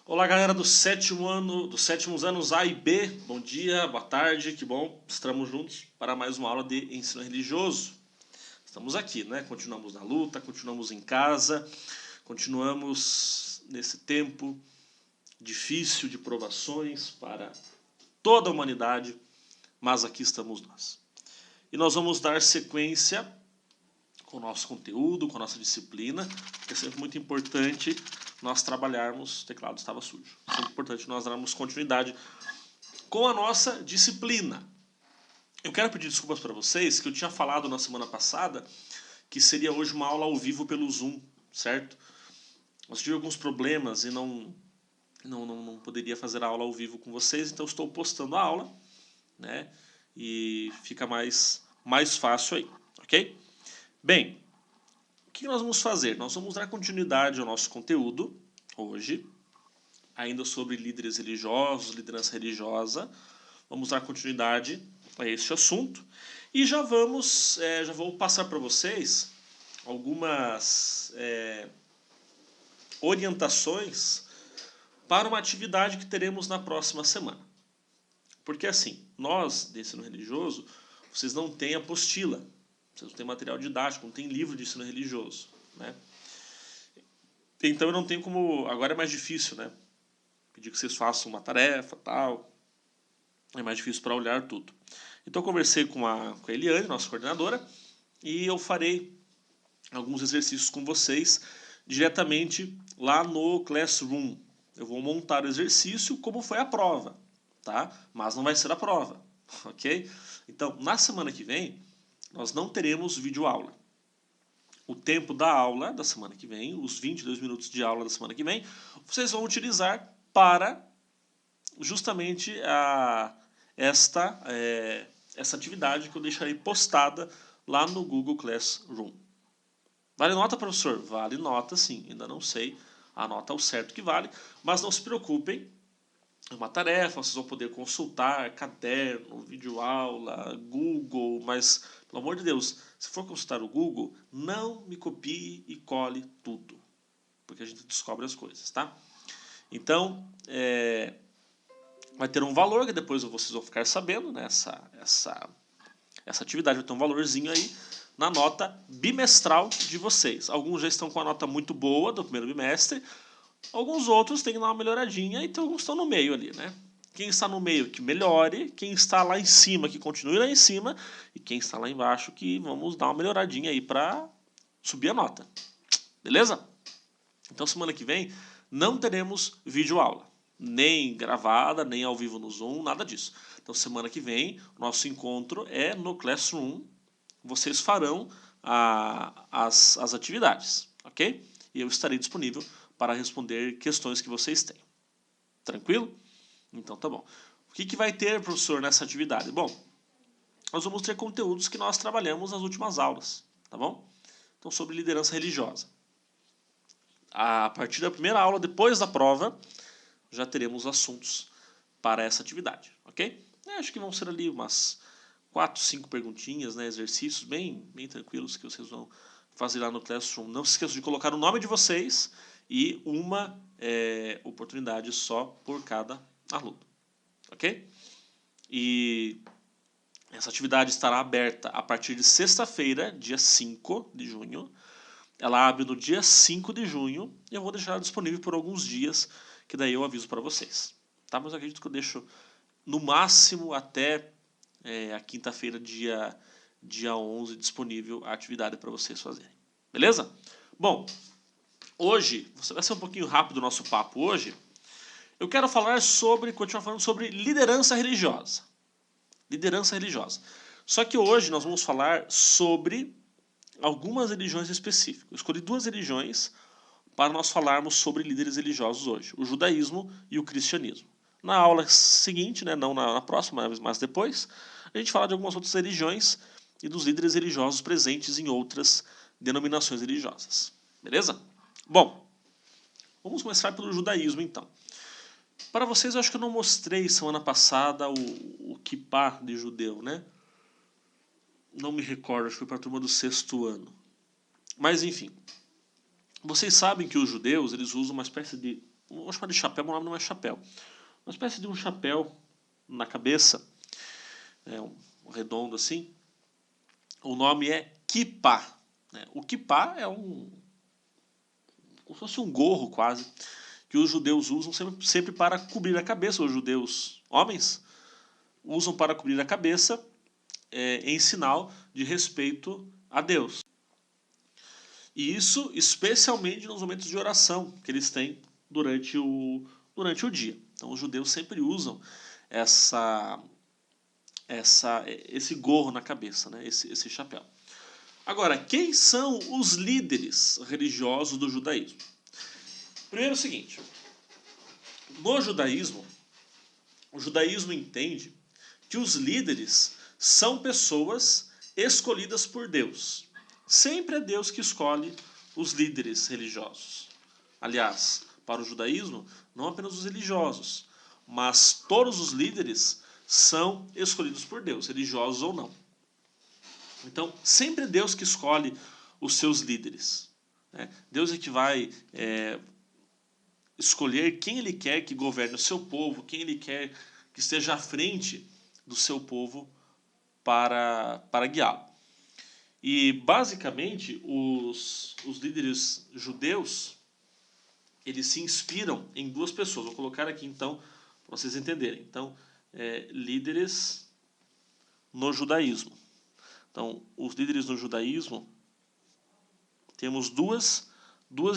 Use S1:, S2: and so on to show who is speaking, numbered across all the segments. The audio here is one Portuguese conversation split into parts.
S1: Olá, galera do sétimo ano, dos sétimos anos A e B. Bom dia, boa tarde, que bom. Estamos juntos para mais uma aula de ensino religioso. Estamos aqui, né? Continuamos na luta, continuamos em casa, continuamos nesse tempo difícil de provações para toda a humanidade, mas aqui estamos nós. E nós vamos dar sequência com o nosso conteúdo, com a nossa disciplina, porque é sempre muito importante nós trabalharmos. O teclado estava sujo. É sempre importante nós darmos continuidade com a nossa disciplina. Eu quero pedir desculpas para vocês, que eu tinha falado na semana passada que seria hoje uma aula ao vivo pelo Zoom, certo? Nós tive alguns problemas e não poderia fazer a aula ao vivo com vocês, então estou postando a aula, né? E fica mais fácil aí, ok? Bem, o que nós vamos fazer? Nós vamos dar continuidade ao nosso conteúdo hoje, ainda sobre líderes religiosos, liderança religiosa. Vamos dar continuidade a este assunto e já vou passar para vocês algumas orientações para uma atividade que teremos na próxima semana. Porque assim, nós, de ensino religioso, vocês não têm apostila, vocês não têm material didático, não têm livro de ensino religioso, né? Então eu não tenho como... Agora é mais difícil, né? Pedir que vocês façam uma tarefa, tal. É mais difícil para olhar tudo. Então eu conversei com a Eliane, nossa coordenadora, e eu farei alguns exercícios com vocês diretamente lá no Classroom. Eu vou montar o exercício como foi a prova, tá? Mas não vai ser a prova, ok? Então, na semana que vem, nós não teremos videoaula. O tempo da aula da semana que vem, os 22 minutos de aula da semana que vem, vocês vão utilizar para justamente essa atividade que eu deixarei postada lá no Google Classroom. Vale nota, professor? Vale nota, sim. Ainda não sei a nota ao certo que vale, mas não se preocupem. É uma tarefa, vocês vão poder consultar caderno, videoaula, Google, mas, pelo amor de Deus, se for consultar o Google, não me copie e cole tudo, porque a gente descobre as coisas, tá? Então, vai ter um valor que depois vocês vão ficar sabendo, né? Essa atividade vai ter um valorzinho aí na nota bimestral de vocês. Alguns já estão com a nota muito boa do primeiro bimestre, alguns outros têm que dar uma melhoradinha e alguns estão no meio ali, né? Quem está no meio que melhore, quem está lá em cima que continue lá em cima e quem está lá embaixo que vamos dar uma melhoradinha aí para subir a nota. Beleza? Então semana que vem não teremos videoaula, nem gravada, nem ao vivo no Zoom, nada disso. Então semana que vem nosso encontro é no Classroom. Vocês farão as atividades, ok? E eu estarei disponível para responder questões que vocês têm. Tranquilo? Então tá bom. O que vai ter, professor, nessa atividade? Bom, nós vamos ter conteúdos que nós trabalhamos nas últimas aulas, tá bom? Então, sobre liderança religiosa. A partir da primeira aula, depois da prova, já teremos assuntos para essa atividade, ok? Acho que vão ser ali umas 4, 5 perguntinhas, né, exercícios bem tranquilos que vocês vão fazer lá no Classroom. Não se esqueçam de colocar o nome de vocês e uma oportunidade só por cada aluno, ok? E essa atividade estará aberta a partir de sexta-feira, dia 5 de junho. Ela abre no dia 5 de junho e eu vou deixar ela disponível por alguns dias, que daí eu aviso para vocês. Tá? Mas eu acredito que eu deixo no máximo até a quinta-feira, dia 11, disponível a atividade para vocês fazerem. Beleza? Bom, hoje, vai ser um pouquinho rápido o nosso papo hoje. Eu quero continuar falando sobre liderança religiosa. Liderança religiosa. Só que hoje nós vamos falar sobre algumas religiões específicas. Eu escolhi 2 religiões para nós falarmos sobre líderes religiosos hoje. O judaísmo e o cristianismo. Na aula seguinte, né, não na próxima, mas depois, a gente fala de algumas outras religiões e dos líderes religiosos presentes em outras denominações religiosas. Beleza? Bom, vamos começar pelo judaísmo então. Para vocês, eu acho que eu não mostrei semana passada o kippah de judeu, né? Não me recordo, acho que foi para a turma do 6º ano. Mas enfim, Vocês sabem que os judeus eles usam uma espécie de, vamos chamar de chapéu, mas o nome não é chapéu, uma espécie de um chapéu na cabeça, um redondo assim. O nome é kippah, né? O kippah é como se fosse um gorro quase, que os judeus usam sempre para cobrir a cabeça. Os judeus, homens, usam para cobrir a cabeça em sinal de respeito a Deus. E isso especialmente nos momentos de oração que eles têm durante o dia. Então os judeus sempre usam esse gorro na cabeça, né? esse chapéu. Agora, quem são os líderes religiosos do judaísmo? Primeiro é o seguinte, no judaísmo, o judaísmo entende que os líderes são pessoas escolhidas por Deus. Sempre é Deus que escolhe os líderes religiosos. Aliás, para o judaísmo, não apenas os religiosos, mas todos os líderes são escolhidos por Deus, religiosos ou não. Então, sempre é Deus que escolhe os seus líderes. Deus é que vai escolher quem Ele quer que governe o seu povo, quem Ele quer que esteja à frente do seu povo para guiá-lo. E, basicamente, os líderes judeus, eles se inspiram em duas pessoas. Vou colocar aqui, então, para vocês entenderem. Então, líderes no judaísmo. Então, os líderes no judaísmo, temos duas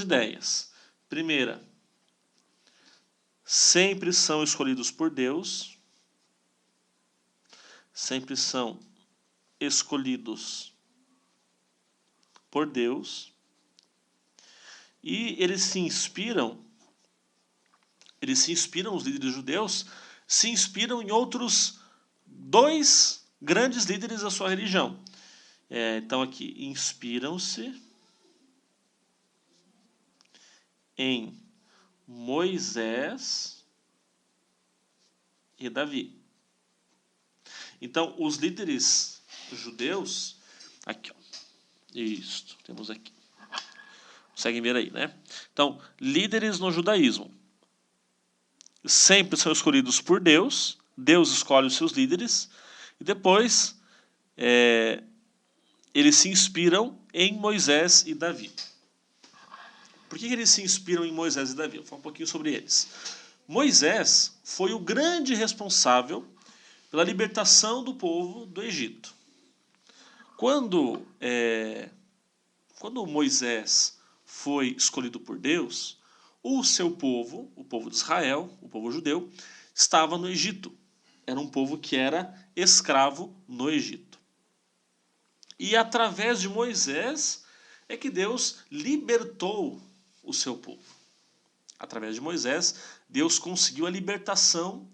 S1: ideias. Primeira, sempre são escolhidos por Deus. Sempre são escolhidos por Deus. E eles se inspiram, os líderes judeus, se inspiram em outros dois grandes líderes da sua religião. Então aqui, inspiram-se em Moisés e Davi. Então, os líderes judeus, aqui, ó, isso, temos aqui. Conseguem ver aí, né? Então, líderes no judaísmo sempre são escolhidos por Deus. Deus escolhe os seus líderes. E depois, eles se inspiram em Moisés e Davi. Por que eles se inspiram em Moisés e Davi? Vou falar um pouquinho sobre eles. Moisés foi o grande responsável pela libertação do povo do Egito. Quando Moisés foi escolhido por Deus, o seu povo, o povo de Israel, o povo judeu, estava no Egito. Era um povo que era escravo no Egito. E através de Moisés é que Deus libertou o seu povo. Através de Moisés, Deus conseguiu a libertação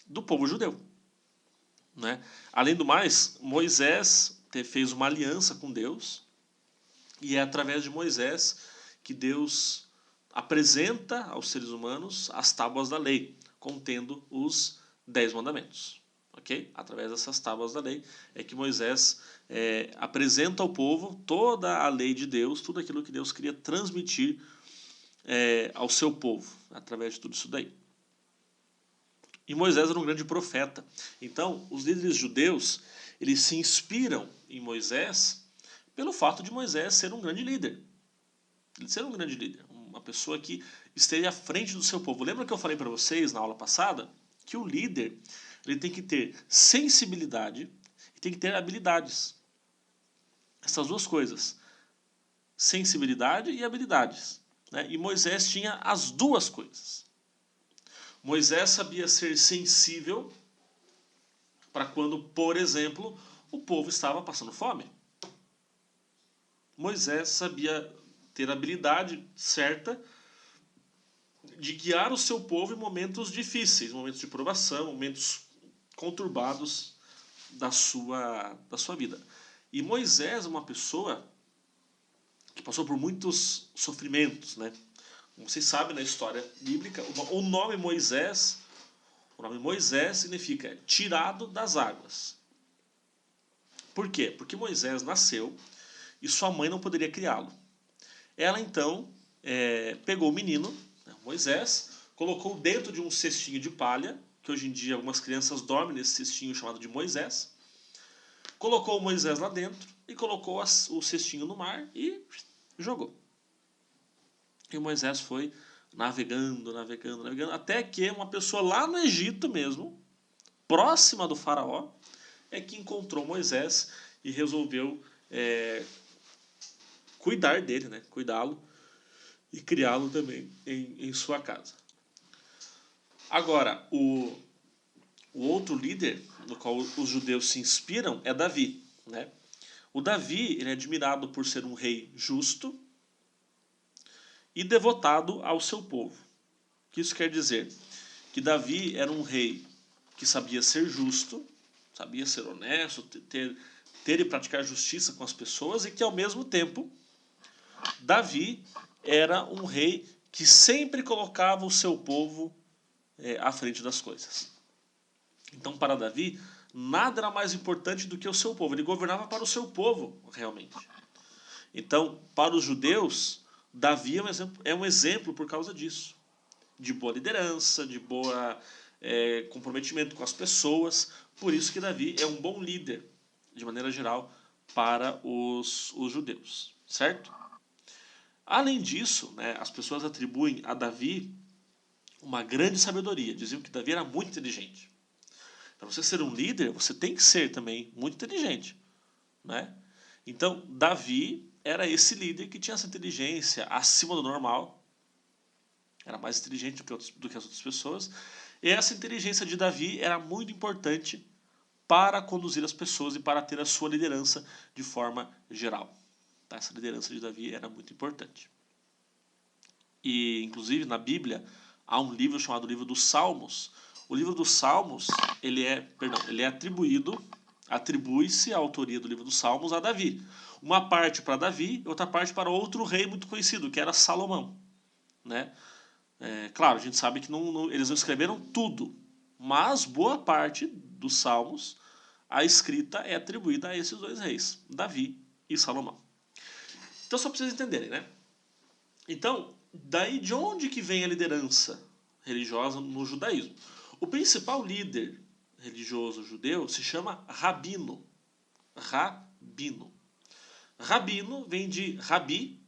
S1: do povo judeu. Né? Além do mais, Moisés fez uma aliança com Deus, e é através de Moisés que Deus apresenta aos seres humanos as tábuas da lei, contendo os 10 mandamentos. Okay? Através dessas tábuas da lei é que Moisés apresenta ao povo toda a lei de Deus, tudo aquilo que Deus queria transmitir ao seu povo, através de tudo isso daí. E Moisés era um grande profeta. Então, os líderes judeus, eles se inspiram em Moisés pelo fato de Moisés ser um grande líder. Ele ser um grande líder, uma pessoa que esteja à frente do seu povo. Lembra que eu falei para vocês na aula passada que o líder ele tem que ter sensibilidade e tem que ter habilidades. Essas duas coisas, sensibilidade e habilidades. Né? E Moisés tinha as duas coisas. Moisés sabia ser sensível para quando, por exemplo, o povo estava passando fome. Moisés sabia ter a habilidade certa de guiar o seu povo em momentos difíceis, momentos de provação, momentos conturbados da sua vida. E Moisés é uma pessoa que passou por muitos sofrimentos, né? Como vocês sabem na história bíblica, o nome Moisés significa tirado das águas. Por quê? Porque Moisés nasceu e sua mãe não poderia criá-lo. ela então pegou o menino, né, Moisés, colocou dentro de um cestinho de palha, que hoje em dia algumas crianças dormem nesse cestinho chamado de Moisés, colocou o Moisés lá dentro e colocou o cestinho no mar e jogou. E o Moisés foi navegando, navegando, navegando, até que uma pessoa lá no Egito mesmo, próxima do faraó, é que encontrou Moisés e resolveu cuidar dele, né? Cuidá-lo e criá-lo também em sua casa. Agora, o outro líder no qual os judeus se inspiram é Davi, né? O Davi, ele é admirado por ser um rei justo e devotado ao seu povo. O que isso quer dizer? Que Davi era um rei que sabia ser justo, sabia ser honesto, ter e praticar justiça com as pessoas, e que ao mesmo tempo Davi era um rei que sempre colocava o seu povo à frente das coisas. Então, para Davi, nada era mais importante do que o seu povo. Ele governava para o seu povo, realmente. Então, para os judeus, Davi é um exemplo por causa disso. De boa liderança, de boa comprometimento com as pessoas. Por isso que Davi é um bom líder, de maneira geral, para os judeus. Certo? Além disso, né, as pessoas atribuem a Davi uma grande sabedoria. Diziam que Davi era muito inteligente. Para você ser um líder, você tem que ser também muito inteligente, né? Então, Davi era esse líder que tinha essa inteligência acima do normal. Era mais inteligente do que as outras pessoas. E essa inteligência de Davi era muito importante para conduzir as pessoas e para ter a sua liderança de forma geral. Essa liderança de Davi era muito importante. E, inclusive, na Bíblia, há um livro chamado Livro dos Salmos. O livro dos Salmos, ele é atribui-se a autoria do livro dos Salmos a Davi. Uma parte para Davi e outra parte para outro rei muito conhecido, que era Salomão. Né? Claro, a gente sabe que eles não escreveram tudo, mas boa parte dos Salmos, a escrita é atribuída a esses dois reis, Davi e Salomão. Então, só para vocês entenderem, né? Então, daí de onde que vem a liderança religiosa no judaísmo? O principal líder religioso judeu se chama Rabino. Rabino. Rabino vem de Rabi,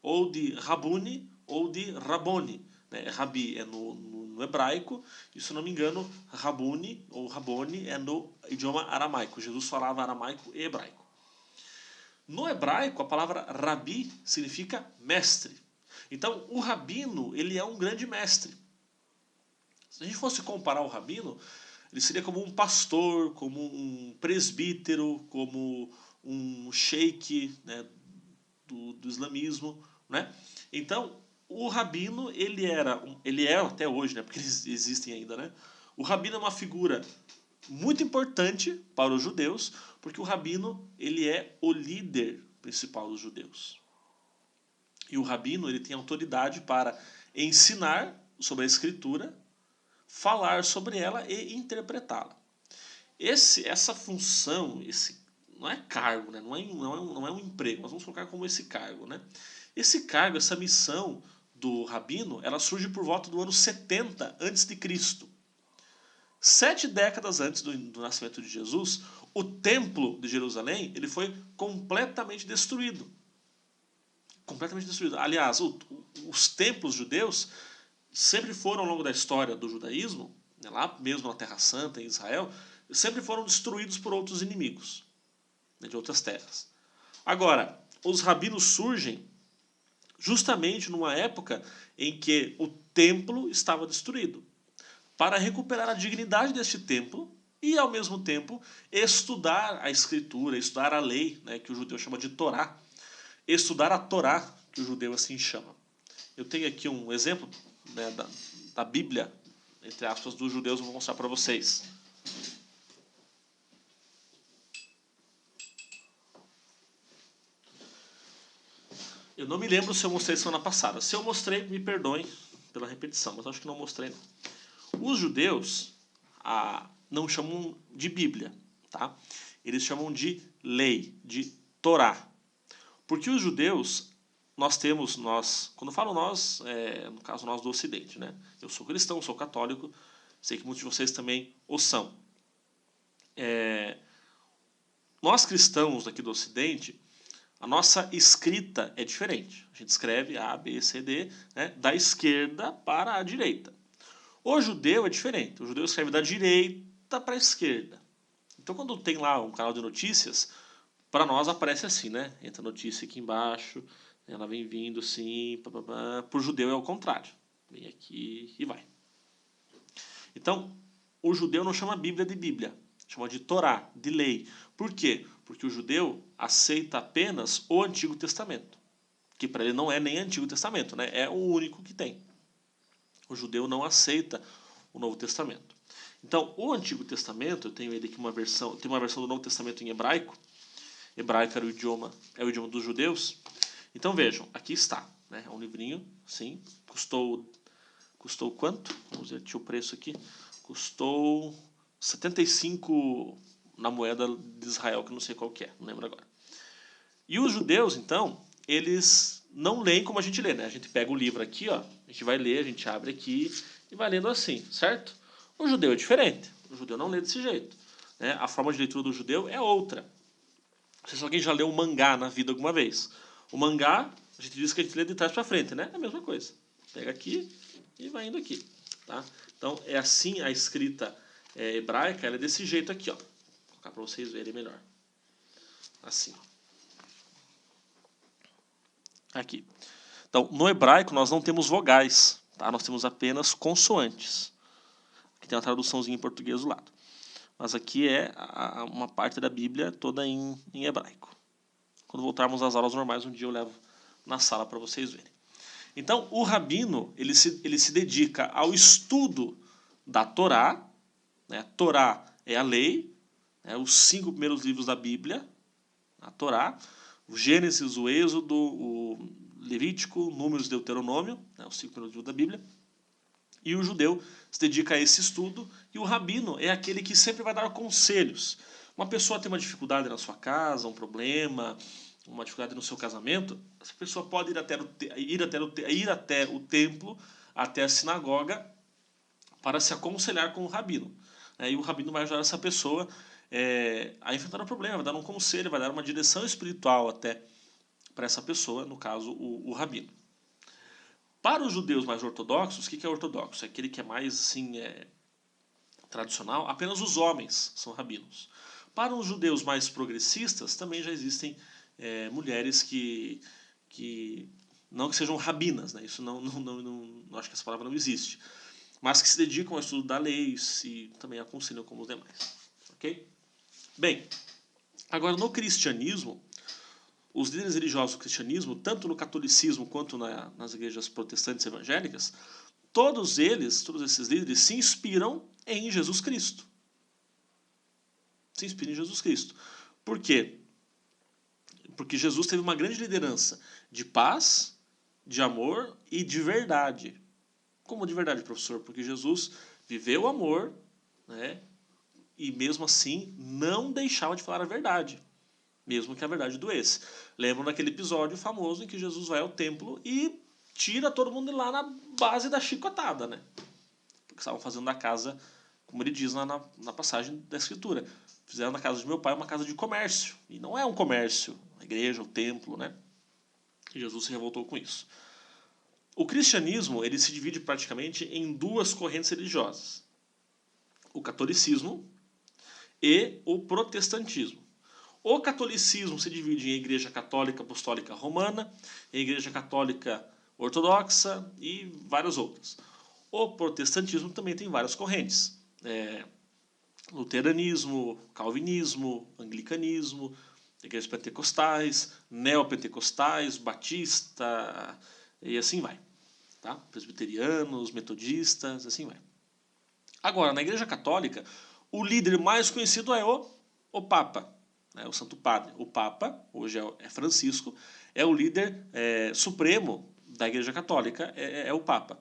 S1: ou de Rabuni, ou de Raboni. Rabi é no hebraico, e se não me engano, Rabuni ou Raboni é no idioma aramaico. Jesus falava aramaico e hebraico. No hebraico, a palavra Rabi significa mestre. Então, o rabino, ele é um grande mestre. Se a gente fosse comparar o rabino, ele seria como um pastor, como um presbítero, como um sheik, né, do islamismo, né? Então, o rabino, ele é até hoje, né, porque eles existem ainda, né? O rabino é uma figura muito importante para os judeus, porque o rabino, ele é o líder principal dos judeus. E o rabino, ele tem autoridade para ensinar sobre a escritura, falar sobre ela e interpretá-la. Essa função, não é cargo, né? não é um emprego, nós vamos colocar como esse cargo. Né? Esse cargo, essa missão do rabino, ela surge por volta do ano 70 a.C. 7 décadas antes do nascimento de Jesus, o templo de Jerusalém ele foi completamente destruído. Completamente destruído. Aliás, os templos judeus sempre foram, ao longo da história do judaísmo, né, lá mesmo na Terra Santa, em Israel, sempre foram destruídos por outros inimigos, né, de outras terras. Agora, os rabinos surgem justamente numa época em que o templo estava destruído. Para recuperar a dignidade deste templo e, ao mesmo tempo, estudar a escritura, estudar a lei, né, que o judeu chama de Torá, estudar a Torá, que o judeu assim chama. Eu tenho aqui um exemplo, né, da Bíblia, entre aspas, dos judeus, eu vou mostrar para vocês. Eu não me lembro se eu mostrei semana passada. Se eu mostrei, me perdoem pela repetição, mas acho que não mostrei não. Os judeus não chamam de Bíblia, tá? Eles chamam de lei, de Torá. Porque os judeus quando eu falo nós, no caso nós do Ocidente, né? Eu sou cristão, sou católico, sei que muitos de vocês também o são. Nós cristãos daqui do Ocidente, a nossa escrita é diferente. A gente escreve A, B, C, D, né, da esquerda para a direita. O judeu é diferente. O judeu escreve da direita para a esquerda. Então, quando tem lá um canal de notícias, para nós aparece assim, né? Entra a notícia aqui embaixo, ela vem vindo assim, para o judeu é o contrário. Vem aqui e vai. Então, o judeu não chama a Bíblia de Bíblia, chama de Torá, de lei. Por quê? Porque o judeu aceita apenas o Antigo Testamento, que para ele não é nem Antigo Testamento, né? É o único que tem. O judeu não aceita o Novo Testamento. Então, o Antigo Testamento, eu tenho ele aqui tem uma versão do Novo Testamento em hebraico. Hebraico é o idioma dos judeus. Então vejam, aqui está, né? É um livrinho, sim, custou quanto? Vamos ver o preço aqui. Custou 75 na moeda de Israel, que eu não sei qual que é, não lembro agora. E os judeus, então, eles não leem como a gente lê, né? A gente pega o livro aqui, ó, a gente vai ler, a gente abre aqui e vai lendo assim, certo? O judeu é diferente, o judeu não lê desse jeito, né? A forma de leitura do judeu é outra. Não sei se alguém já leu um mangá na vida alguma vez. O mangá, a gente diz que a gente lê de trás para frente, né? É a mesma coisa. Pega aqui e vai indo aqui, tá? Então, é assim a escrita hebraica, ela é desse jeito aqui, ó. Vou colocar para vocês verem melhor. Assim, ó. Aqui. Então, no hebraico nós não temos vogais, tá? Nós temos apenas consoantes. Aqui tem uma traduçãozinha em português do lado. Mas aqui é uma parte da Bíblia toda em hebraico. Quando voltarmos às aulas normais, um dia eu levo na sala para vocês verem. Então, o rabino, ele se dedica ao estudo da Torá, né? A Torá é a lei, né? Os 5 primeiros livros da Bíblia, a Torá, o Gênesis, o Êxodo, o Levítico, Números e Deuteronômio, né? Os 5 primeiros livros da Bíblia. E o judeu se dedica a esse estudo, e o rabino é aquele que sempre vai dar conselhos. Uma pessoa tem uma dificuldade na sua casa, um problema, uma dificuldade no seu casamento, essa pessoa pode ir até o templo, até a sinagoga, para se aconselhar com o rabino. E o rabino vai ajudar essa pessoa a enfrentar o problema, vai dar um conselho, vai dar uma direção espiritual até para essa pessoa, no caso, o rabino. Para os judeus mais ortodoxos, o que é ortodoxo? É aquele que é mais assim, tradicional, apenas os homens são rabinos. Para os judeus mais progressistas, também já existem mulheres que não que sejam rabinas, né? Isso não acho que essa palavra não existe, mas que se dedicam ao estudo da lei e também aconselham como os demais. Ok? Bem, agora no cristianismo, os líderes religiosos do cristianismo, tanto no catolicismo quanto nas igrejas protestantes evangélicas, todos esses líderes se inspiram em Jesus Cristo. Se inspiram em Jesus Cristo. Por quê? Porque Jesus teve uma grande liderança de paz, de amor e de verdade. Como de verdade, professor? Porque Jesus viveu o amor, né? E mesmo assim não deixava de falar a verdade, mesmo que a verdade doesse. Lembram daquele episódio famoso em que Jesus vai ao templo e tira todo mundo de lá na base da chicotada, né? Porque estavam fazendo da casa, como ele diz na passagem da Escritura, fizeram da casa de meu pai uma casa de comércio. E não é um comércio, a igreja, o templo, né? E Jesus se revoltou com isso. O cristianismo, ele se divide praticamente em 2 correntes religiosas. O catolicismo e o protestantismo. O catolicismo se divide em Igreja Católica Apostólica Romana, em Igreja Católica Ortodoxa e várias outras. O protestantismo também tem várias correntes. Luteranismo, calvinismo, anglicanismo, igrejas pentecostais, neopentecostais, batista e assim vai. Tá? Presbiterianos, metodistas, assim vai. Agora, na Igreja Católica, o líder mais conhecido é o Papa, né? O Santo Padre. O Papa, hoje é Francisco, é o líder supremo da Igreja Católica, é o Papa.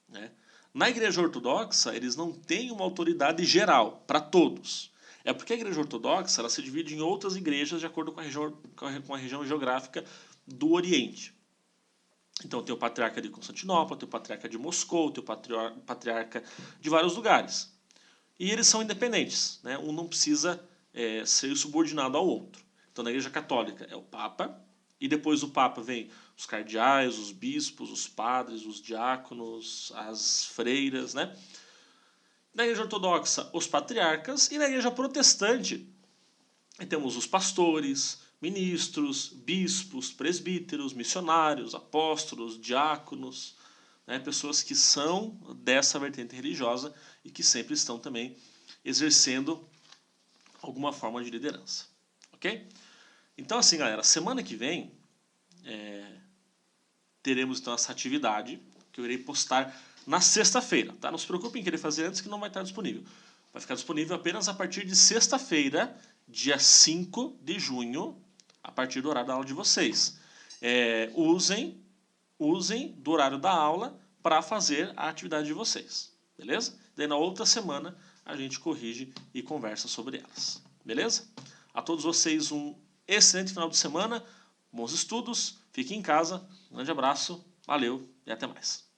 S1: Né? Na Igreja Ortodoxa, eles não têm uma autoridade geral para todos. É porque a Igreja Ortodoxa ela se divide em outras igrejas de acordo com a região geográfica do Oriente. Então tem o patriarca de Constantinopla, tem o patriarca de Moscou, tem o patriarca de vários lugares. E eles são independentes, né? Um não precisa ser subordinado ao outro. Então na Igreja Católica é o Papa, e depois do Papa vem os cardeais, os bispos, os padres, os diáconos, as freiras, né? Na Igreja Ortodoxa, os patriarcas, e na Igreja Protestante temos os pastores, ministros, bispos, presbíteros, missionários, apóstolos, diáconos, né, pessoas que são dessa vertente religiosa e que sempre estão também exercendo alguma forma de liderança. Ok? Então assim, galera, semana que vem teremos então essa atividade que eu irei postar na sexta-feira. Tá? Não se preocupem em querer fazer antes que não vai estar disponível. Vai ficar disponível apenas a partir de sexta-feira, dia 5 de junho, a partir do horário da aula de vocês. Usem do horário da aula para fazer a atividade de vocês. Beleza? Daí na outra semana a gente corrige e conversa sobre elas. Beleza? A todos vocês um excelente final de semana, bons estudos, fiquem em casa, um grande abraço, valeu e até mais.